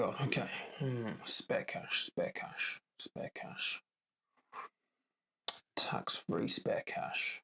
go. Okay. Spare cash, spare cash, spare cash. Tax-free spare cash.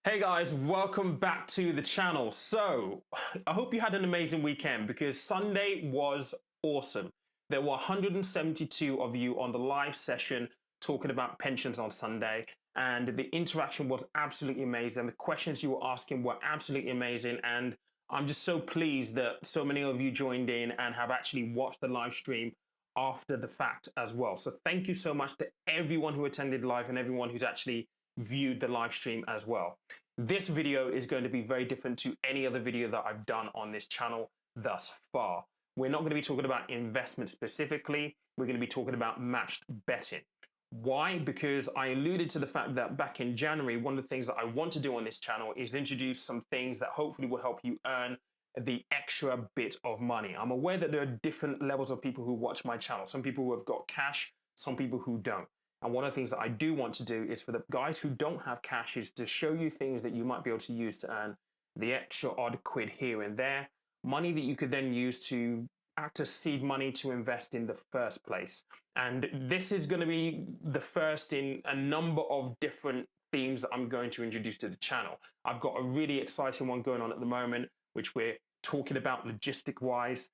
Hey guys, welcome back to the channel. So, I hope you had an amazing weekend because Sunday was awesome. There were 172 of you on the live session talking about pensions on Sunday, and the interaction was absolutely amazing. The questions you were asking were absolutely amazing, and I'm just so pleased that so many of you joined in and have actually watched the live stream after the fact as well. So thank you so much to everyone who attended live and everyone who's actually viewed the live stream as well. This video is going to be very different to any other video that I've done on this channel thus far. We're not going to be talking about investment specifically. We're going to be talking about matched betting. Why? Because I alluded to the fact that back in January, one of the things that I want to do on this channel is introduce some things that hopefully will help you earn the extra bit of money. I'm aware that there are different levels of people who watch my channel. Some people who have got cash, some people who don't. And one of the things that I do want to do is for the guys who don't have cash is to show you things that you might be able to use to earn the extra odd quid here and there, money that you could then use to act as seed money to invest in the first place. And this is going to be the first in a number of different themes that I'm going to introduce to the channel. I've got a really exciting one going on at the moment, which we're talking about logistic-wise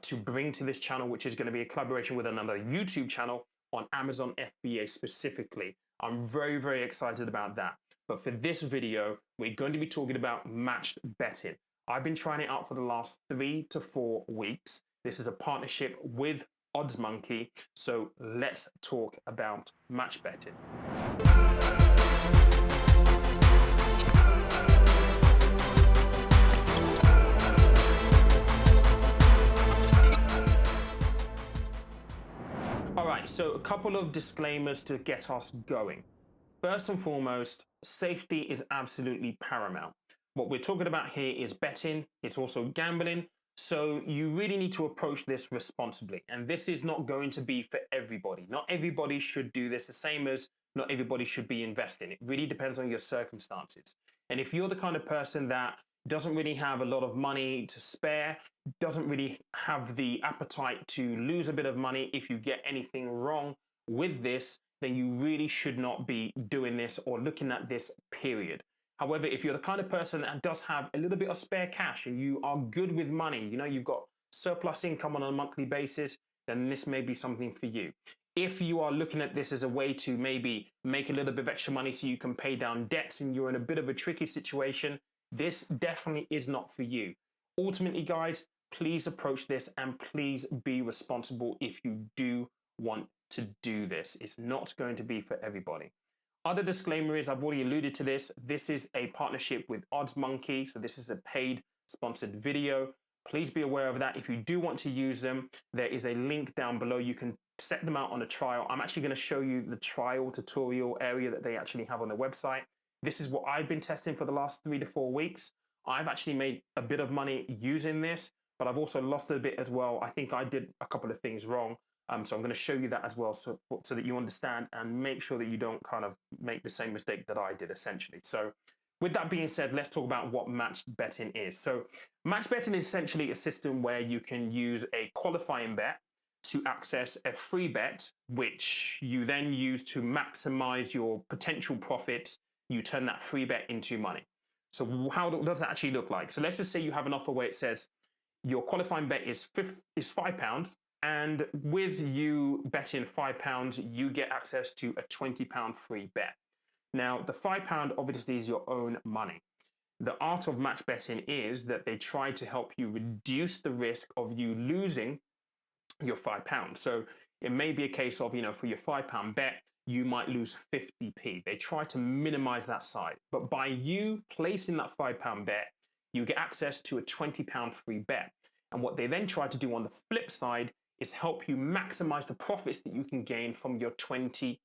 to bring to this channel, which is going to be a collaboration with another YouTube channel on Amazon FBA specifically. I'm very, very excited about that. But for this video, we're going to be talking about matched betting. I've been trying it out for the last 3 to 4 weeks. This is a partnership with Odds Monkey. So let's talk about matched betting. All right, so a couple of disclaimers to get us going. First and foremost, safety is absolutely paramount. What we're talking about here is betting, it's also gambling, so you really need to approach this responsibly. And this is not going to be for everybody. Not everybody should do this, the same as not everybody should be investing. It really depends on your circumstances. And if you're the kind of person that doesn't really have a lot of money to spare, doesn't really have the appetite to lose a bit of money if you get anything wrong with this, then you really should not be doing this or looking at this, period. However, if you're the kind of person that does have a little bit of spare cash and you are good with money, you know, you've got surplus income on a monthly basis, then this may be something for you. If you are looking at this as a way to maybe make a little bit of extra money so you can pay down debts and you're in a bit of a tricky situation, this definitely is not for you. Ultimately, guys, please approach this and please be responsible if you do want to do this. It's not going to be for everybody. Other disclaimer is, I've already alluded to this, this is a partnership with Odds Monkey, so this is a paid sponsored video. Please be aware of that. If you do want to use them, there is a link down below. You can set them out on a trial. I'm actually going to show you the trial tutorial area that they actually have on their website. This is what I've been testing for the last 3 to 4 weeks. I've actually made a bit of money using this, but I've also lost a bit as well. I think I did a couple of things wrong. So I'm going to show you that as well so that you understand and make sure that you don't kind of make the same mistake that I did essentially. So with that being said, let's talk about what matched betting is. So matched betting is essentially a system where you can use a qualifying bet to access a free bet, which you then use to maximize your potential profits. You turn that free bet into money. So how does that actually look like? So let's just say you have an offer where it says your qualifying bet is £5, and with you betting £5, you get access to a £20 free bet. Now, the £5 obviously is your own money. The art of match betting is that they try to help you reduce the risk of you losing your £5. So it may be a case of, you know, for your £5 bet, you might lose 50p. They try to minimize that side. But by you placing that £5 bet, you get access to a £20 free bet. And what they then try to do on the flip side is help you maximize the profits that you can gain from your £20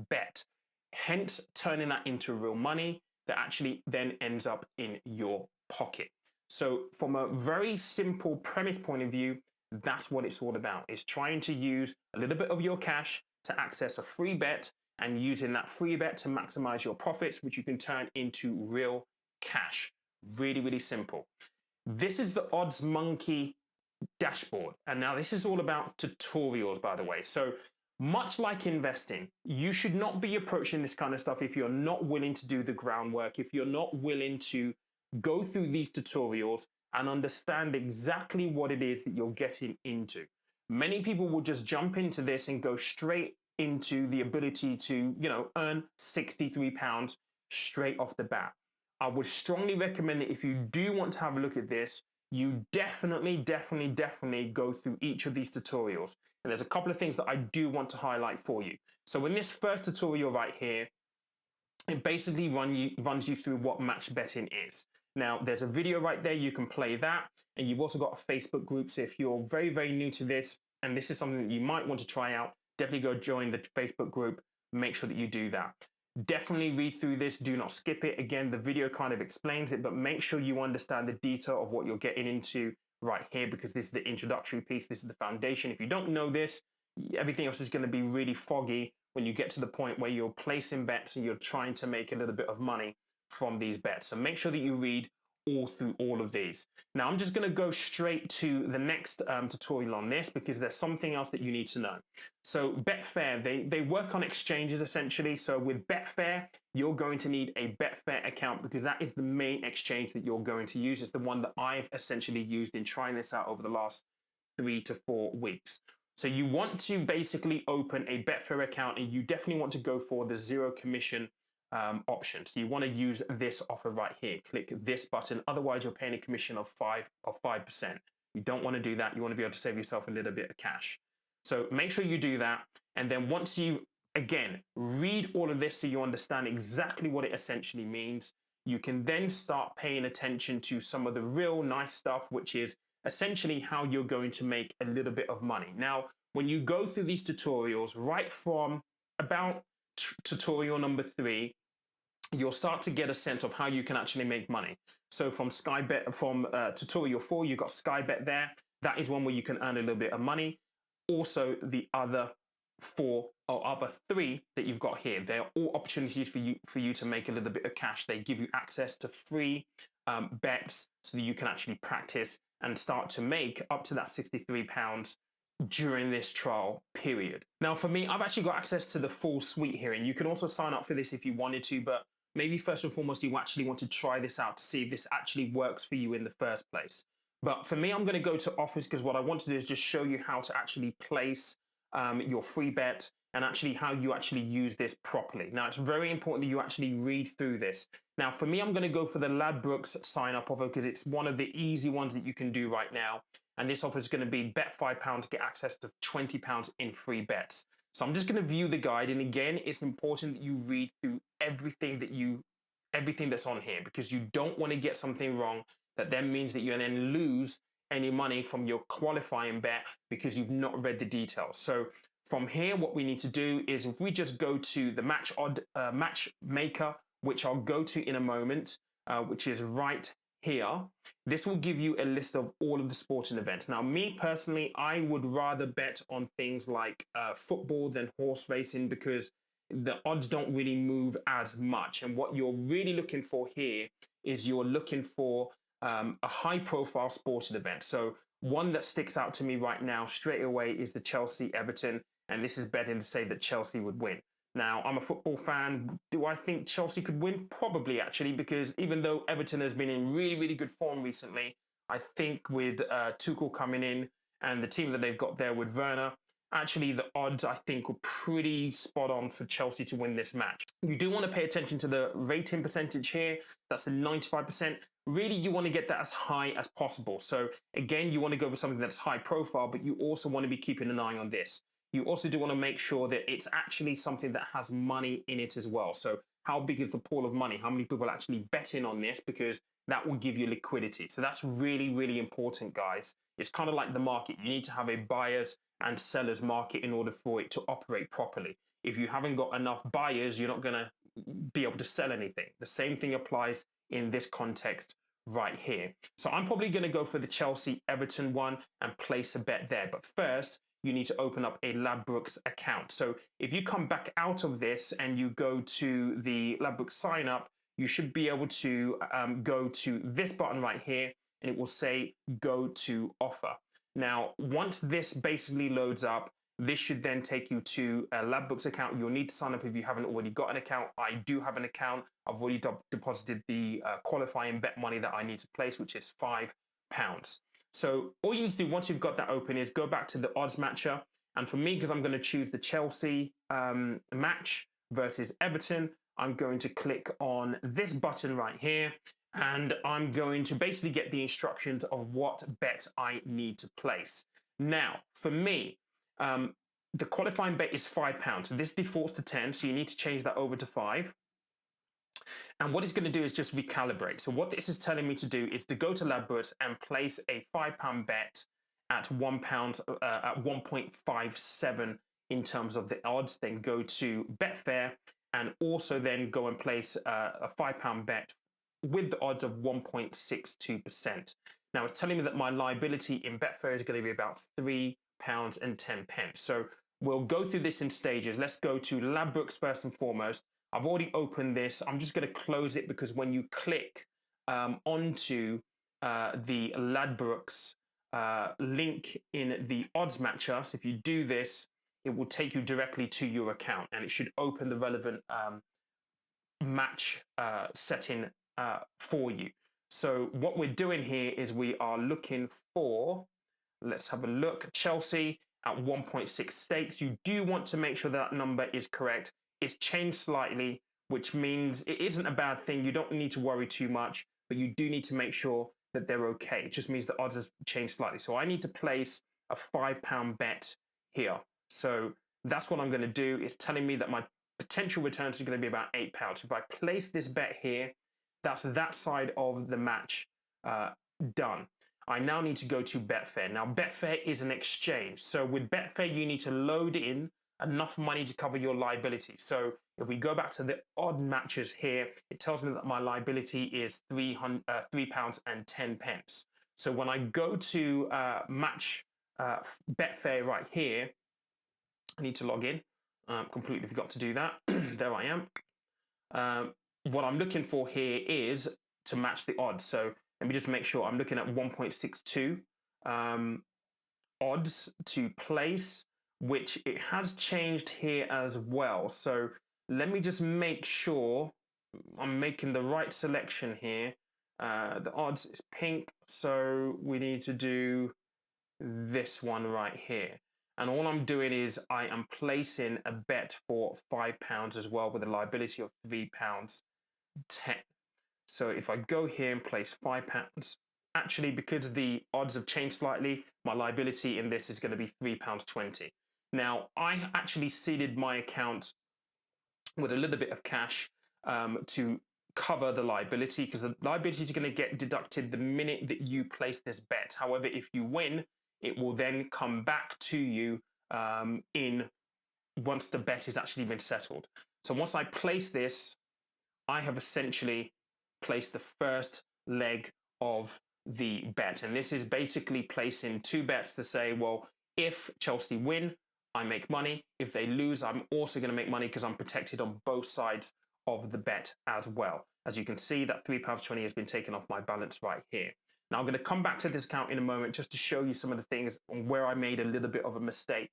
bet. Hence, turning that into real money that actually then ends up in your pocket. So from a very simple premise point of view, that's what it's all about. It's trying to use a little bit of your cash to access a free bet and using that free bet to maximize your profits, which you can turn into real cash. Really, really simple. This is the Odds Monkey dashboard. And now this is all about tutorials, by the way. So much like investing, you should not be approaching this kind of stuff if you're not willing to do the groundwork, if you're not willing to go through these tutorials and understand exactly what it is that you're getting into. Many people will just jump into this and go straight into the ability to, earn £63 straight off the bat. I would strongly recommend that if you do want to have a look at this, you definitely go through each of these tutorials. And there's a couple of things that I do want to highlight for you. So in this first tutorial right here, it basically runs you through what match betting is. Now, there's a video right there, you can play that. And you've also got a Facebook group. So if you're very new to this, and this is something that you might want to try out, definitely go join the Facebook group. Make sure that you do that. Definitely read through this. Do not skip it. Again, the video kind of explains it, but make sure you understand the detail of what you're getting into right here, because this is the introductory piece. This is the foundation. If you don't know this, everything else is going to be really foggy when you get to the point where you're placing bets and you're trying to make a little bit of money from these bets. So make sure that you read all through all of these. Now, I'm just going to go straight to the next tutorial on this, because there's something else that you need to know. So Betfair, they work on exchanges essentially. So with Betfair, you're going to need a Betfair account, because that is the main exchange that you're going to use. It's the one that I've essentially used in trying this out over the last 3 to 4 weeks. So you want to basically open a Betfair account, and you definitely want to go for the zero commission option. So you want to use this offer right here. Click this button. Otherwise, you're paying a commission of 5%. You don't want to do that. You want to be able to save yourself a little bit of cash. So make sure you do that. And then once you, again, read all of this so you understand exactly what it essentially means, you can then start paying attention to some of the real nice stuff, which is essentially how you're going to make a little bit of money. Now, when you go through these tutorials, right from about tutorial number 3, you'll start to get a sense of how you can actually make money. So from tutorial 4, you've got Sky Bet there. That is one where you can earn a little bit of money. Also, the other 4 or other 3 that you've got here, they're all opportunities for you to make a little bit of cash. They give you access to free bets so that you can actually practice and start to make up to that £63 during this trial period. Now, for me, I've actually got access to the full suite here, and you can also sign up for this if you wanted to, but maybe first and foremost, you actually want to try this out to see if this actually works for you in the first place. But for me, I'm going to go to Offers, because what I want to do is just show you how to actually place your free bet and actually how you actually use this properly. Now, it's very important that you actually read through this. Now, for me, I'm going to go for the Ladbrokes sign-up offer, because it's one of the easy ones that you can do right now. And this offer is going to be bet £5 to get access to £20 in free bets. So I'm just going to view the guide. And again, it's important that you read through everything that's on here, because you don't want to get something wrong that then means that you then lose any money from your qualifying bet because you've not read the details. So from here, what we need to do is, if we just go to the matchmaker, which I'll go to in a moment, which is right here, this will give you a list of all of the sporting events. Now, me personally, I would rather bet on things like football than horse racing, because the odds don't really move as much. And what you're really looking for here is you're looking for a high profile sporting event. So one that sticks out to me right now straight away is the Chelsea-Everton. And this is betting to say that Chelsea would win. Now, I'm a football fan. Do I think Chelsea could win? Probably, actually, because even though Everton has been in really good form recently, I think with Tuchel coming in and the team that they've got there with Werner, actually the odds, I think, were pretty spot on for Chelsea to win this match. You do want to pay attention to the rating percentage here. That's a 95%. Really, you want to get that as high as possible. So again, you want to go for something that's high profile, but you also want to be keeping an eye on this. You also do want to make sure that it's actually something that has money in it as well. So how big is the pool of money? How many people are actually betting on this? Because that will give you liquidity. So that's really important, guys. It's kind of like the market. You need to have a buyer's and seller's market in order for it to operate properly. If you haven't got enough buyers, you're not going to be able to sell anything. The same thing applies in this context right here. So I'm probably going to go for the Chelsea-Everton one and place a bet there. But first, you need to open up a Ladbrokes account. So if you come back out of this and you go to the Ladbrokes sign up, you should be able to go to this button right here. and it will say go to offer. Now, once this basically loads up, this should then take you to a Ladbrokes account. You'll need to sign up if you haven't already got an account. I do have an account. I've already deposited the qualifying bet money that I need to place, which is £5. So all you need to do once you've got that open is go back to the odds matcher. And for me, because I'm going to choose the Chelsea match versus Everton, I'm going to click on this button right here. And I'm going to basically get the instructions of what bet I need to place. Now, for me, the qualifying bet is £5. So this defaults to 10. So you need to change that over to 5. And what it's going to do is just recalibrate. So what this is telling me to do is to go to Ladbrokes and place a £5 bet at £1 at 1.57 in terms of the odds. Then go to Betfair and also then go and place a £5 bet with the odds of 1.62%. Now it's telling me that my liability in Betfair is going to be about £3.10. So we'll go through this in stages. Let's go to Ladbrokes first and foremost. I've already opened this. I'm just going to close it because when you click onto the Ladbrokes link in the odds matcher, so if you do this, it will take you directly to your account and it should open the relevant match setting for you. So what we're doing here is we are looking for, let's have a look, Chelsea at 1.6 stakes. You do want to make sure that number is correct. It's changed slightly, which means it isn't a bad thing. You don't need to worry too much, but you do need to make sure that they're okay. It just means the odds have changed slightly. So I need to place a £5 bet here. So that's what I'm going to do. It's telling me that my potential returns are going to be about £8. If I place this bet here, that's that side of the match done. I now need to go to Betfair. Now, Betfair is an exchange. So with Betfair, you need to load in enough money to cover your liability. So if we go back to the odd matches here, it tells me that my liability is £3.10. So when I go to match Betfair right here, I need to log in. Completely forgot to do that. There I am. What I'm looking for here is to match the odds. So let me just make sure I'm looking at 1.62 odds to place, which it has changed here as well. So let me just make sure I'm making the right selection here. The odds is pink, so we need to do this one right here. And all I'm doing is I am placing a bet for £5 as well with a liability of £3.10. So if I go here and place £5, actually, because the odds have changed slightly, my liability in this is going to be £3.20. Now, I actually seeded my account with a little bit of cash to cover the liability, because the liability is going to get deducted the minute that you place this bet. However, if you win, it will then come back to you once the bet has actually been settled. So once I place this, I have essentially placed the first leg of the bet. And this is basically placing two bets to say, well, if Chelsea win, I make money. If they lose, I'm also going to make money because I'm protected on both sides of the bet as well. As you can see, that £3.20 has been taken off my balance right here. Now I'm going to come back to this account in a moment just to show you some of the things where I made a little bit of a mistake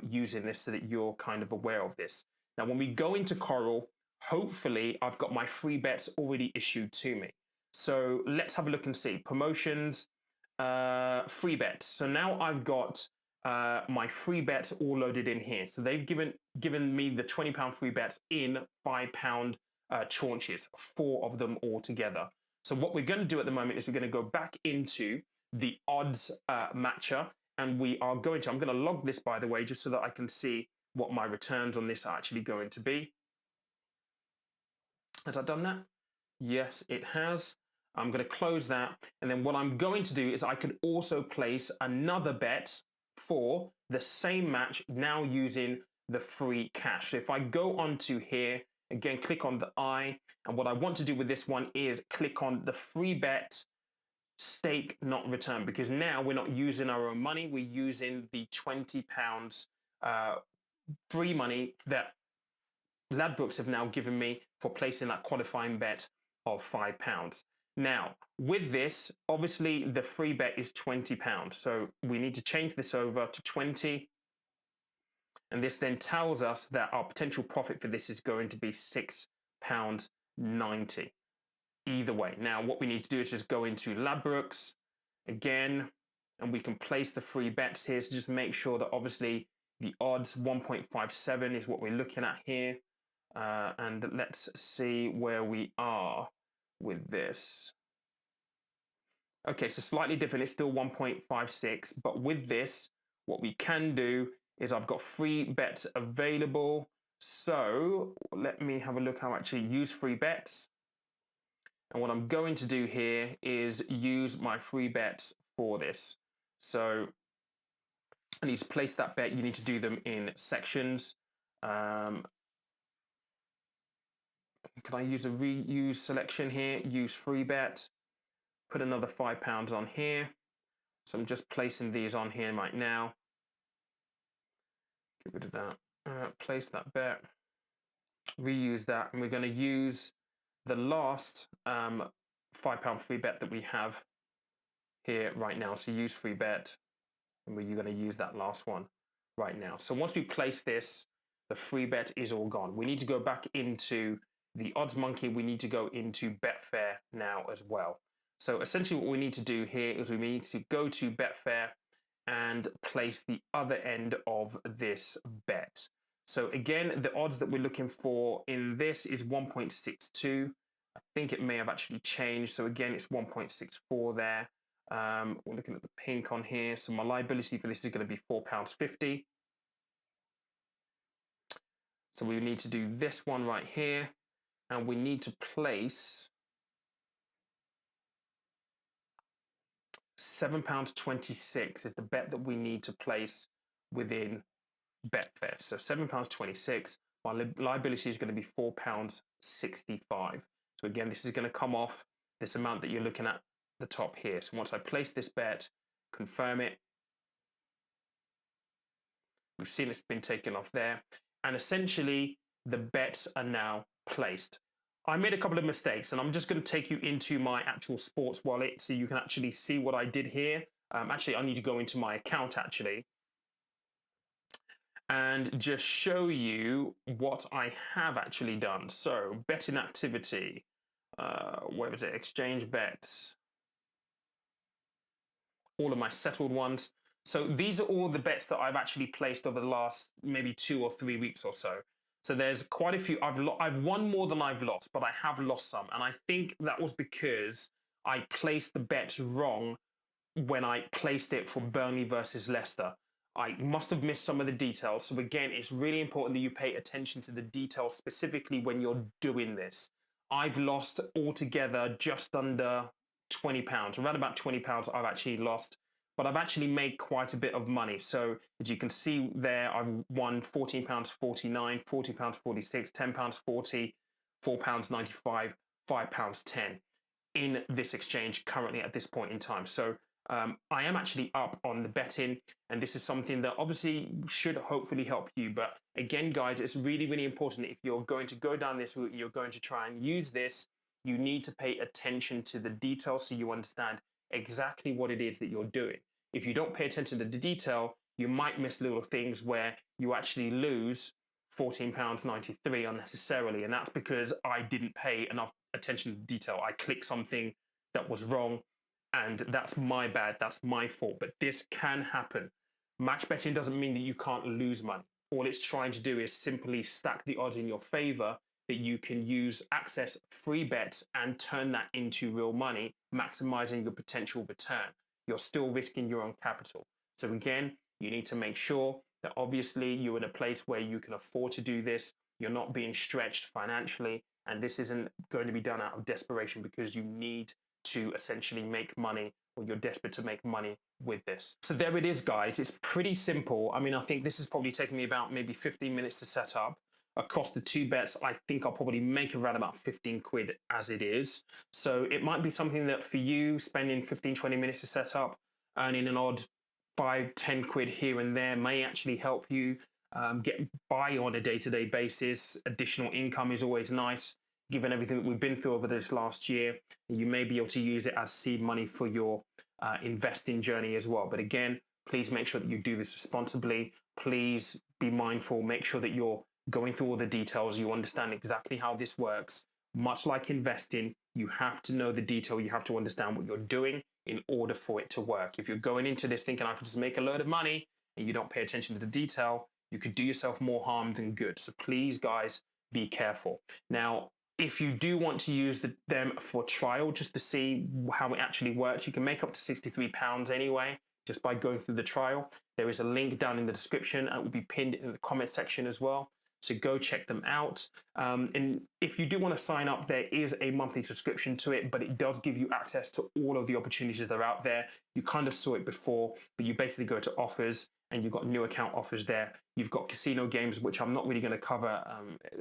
using this so that you're kind of aware of this. Now, when we go into Coral, hopefully I've got my free bets already issued to me. So let's have a look and see. Promotions, free bets. So now I've got my free bets all loaded in here. So they've given me the £20 free bets in £5 tranches, 4 of them all together. So what we're going to do at the moment is we're going to go back into the odds matcher, and I'm going to log this, by the way, just so that I can see what my returns on this are actually going to be. Has that done that? Yes, it has. I'm going to close that. And then what I'm going to do is I could also place another bet for the same match, now using the free cash. So if I go onto here, again, click on the I, and what I want to do with this one is click on the free bet stake not return, because now we're not using our own money, we're using the £20 free money that Ladbrokes have now given me for placing that qualifying bet of £5. Now, with this, obviously the free bet is £20. So we need to change this over to 20. And this then tells us that our potential profit for this is going to be £6.90. Either way. Now, what we need to do is just go into Ladbrokes again, and we can place the free bets here. So just make sure that obviously the odds 1.57 is what we're looking at here. And let's see where we are with this. Okay, so slightly different. It's still 1.56, but with this, what we can do is I've got free bets available. So let me have a look how I actually use free bets. And what I'm going to do here is use my free bets for this. So I need to place that bet. You need to do them in sections. Can I use a reuse selection here? Use free bet. Put another £5 on here. So I'm just placing these on here right now. Get rid of that. Place that bet. Reuse that. And we're going to use the last £5 free bet that we have here right now. So use free bet. And we're going to use that last one right now. So once we place this, the free bet is all gone. We need to go back into the odds monkey. We need to go into Betfair now as well. So essentially what we need to do here is we need to go to Betfair and place the other end of this bet. So again, the odds that we're looking for in this is 1.62. I think it may have actually changed. So again, it's 1.64 there. We're looking at the pink on here. So my liability for this is going to be £4.50. So we need to do this one right here. And we need to place £7.26 is the bet that we need to place within Betfair. So £7.26. My liability is going to be £4.65. So again, this is going to come off this amount that you're looking at the top here. So once I place this bet, confirm it. We've seen it's been taken off there. And essentially, the bets are now placed. I made a couple of mistakes, and I'm just going to take you into my actual sports wallet so you can actually see what I did here. Actually, I need to go into my account, actually, and just show you what I have actually done. So, betting activity. Where was it? Exchange bets. All of my settled ones. So these are all the bets that I've actually placed over the last maybe 2 or 3 weeks or so. So there's quite a few. I've won more than I've lost, but I have lost some. And I think that was because I placed the bets wrong when I placed it for Burnley versus Leicester. I must have missed some of the details. So again, it's really important that you pay attention to the details, specifically when you're doing this. I've lost altogether just under £20, around about £20 I've actually lost, but I've actually made quite a bit of money. So as you can see there, I've won £14.49, £40.46, £10.40, £4.95, £5.10 in this exchange currently at this point in time. So I am actually up on the betting, and this is something that obviously should hopefully help you. But again, guys, it's really, really important if you're going to go down this route and you're going to try and use this, you need to pay attention to the details so you understand exactly what it is that you're doing. If you don't pay attention to the detail, you might miss little things where you actually lose £14.93 unnecessarily. And that's because I didn't pay enough attention to detail. I clicked something that was wrong, and that's my bad. That's my fault. But this can happen. Match betting doesn't mean that you can't lose money. All it's trying to do is simply stack the odds in your favor that you can use access free bets and turn that into real money, maximizing your potential return. You're still risking your own capital. So again, you need to make sure that obviously you're in a place where you can afford to do this. You're not being stretched financially, and this isn't going to be done out of desperation because you need to essentially make money, or you're desperate to make money with this. So there it is, guys. It's pretty simple. I mean, I think this has probably taken me about maybe 15 minutes to set up. Across the two bets, I think I'll probably make around about 15 quid as it is. So it might be something that for you, spending 15, 20 minutes to set up, earning an odd 5, 10 quid here and there may actually help you get by on a day-to-day basis. Additional income is always nice. given everything that we've been through over this last year. You may be able to use it as seed money for your investing journey as well. But again, please make sure that you do this responsibly. Please be mindful, make sure that you're going through all the details, you understand exactly how this works. Much like investing, you have to know the detail, you have to understand what you're doing in order for it to work. If you're going into this thinking I can just make a load of money and you don't pay attention to the detail, you could do yourself more harm than good. So please, guys, be careful. Now, if you do want to use them for trial just to see how it actually works, you can make up to £63 anyway, just by going through the trial. There is a link down in the description and it will be pinned in the comment section as well. So go check them out. And if you do want to sign up, there is a monthly subscription to it, but it does give you access to all of the opportunities that are out there. You kind of saw it before, but you basically go to offers and you've got new account offers there. You've got casino games, which I'm not really going to cover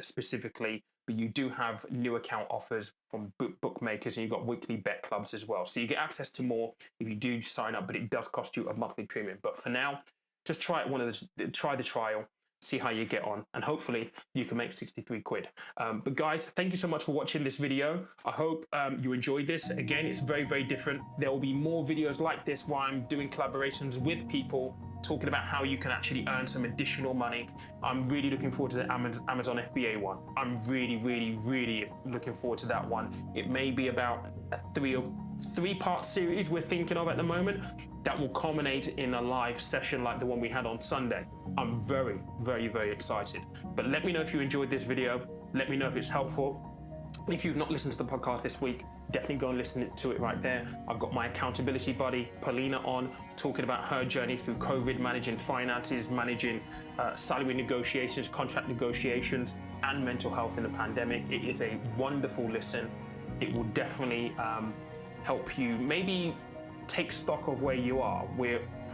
specifically, but you do have new account offers from bookmakers, and you've got weekly bet clubs as well. So you get access to more if you do sign up, but it does cost you a monthly premium. But for now, just try the trial, see how you get on, and hopefully you can make 63 quid. But guys, thank you so much for watching this video. I hope you enjoyed this. Again, it's very, very different. There will be more videos like this where I'm doing collaborations with people talking about how you can actually earn some additional money. I'm really looking forward to the Amazon FBA one. I'm really, really, really looking forward to that one. It may be about a three-part series we're thinking of at the moment that will culminate in a live session like the one we had on Sunday. I'm very, very, very excited. But let me know if you enjoyed this video. Let me know if it's helpful. If you've not listened to the podcast this week, definitely go and listen to it right there. I've got my accountability buddy, Paulina, on talking about her journey through COVID, managing finances, managing salary negotiations, contract negotiations, and mental health in the pandemic. It is a wonderful listen. It will definitely help you maybe take stock of where you are.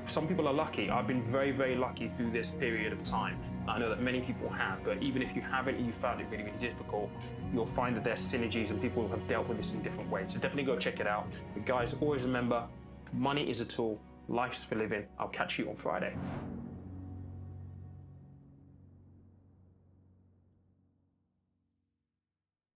Some people are lucky. I've been very, very lucky through this period of time. I know that many people have, but even if you haven't and you found it really, really difficult, you'll find that there's synergies and people have dealt with this in different ways. So definitely go check it out. But guys, always remember, money is a tool, life's for living. I'll catch you on Friday.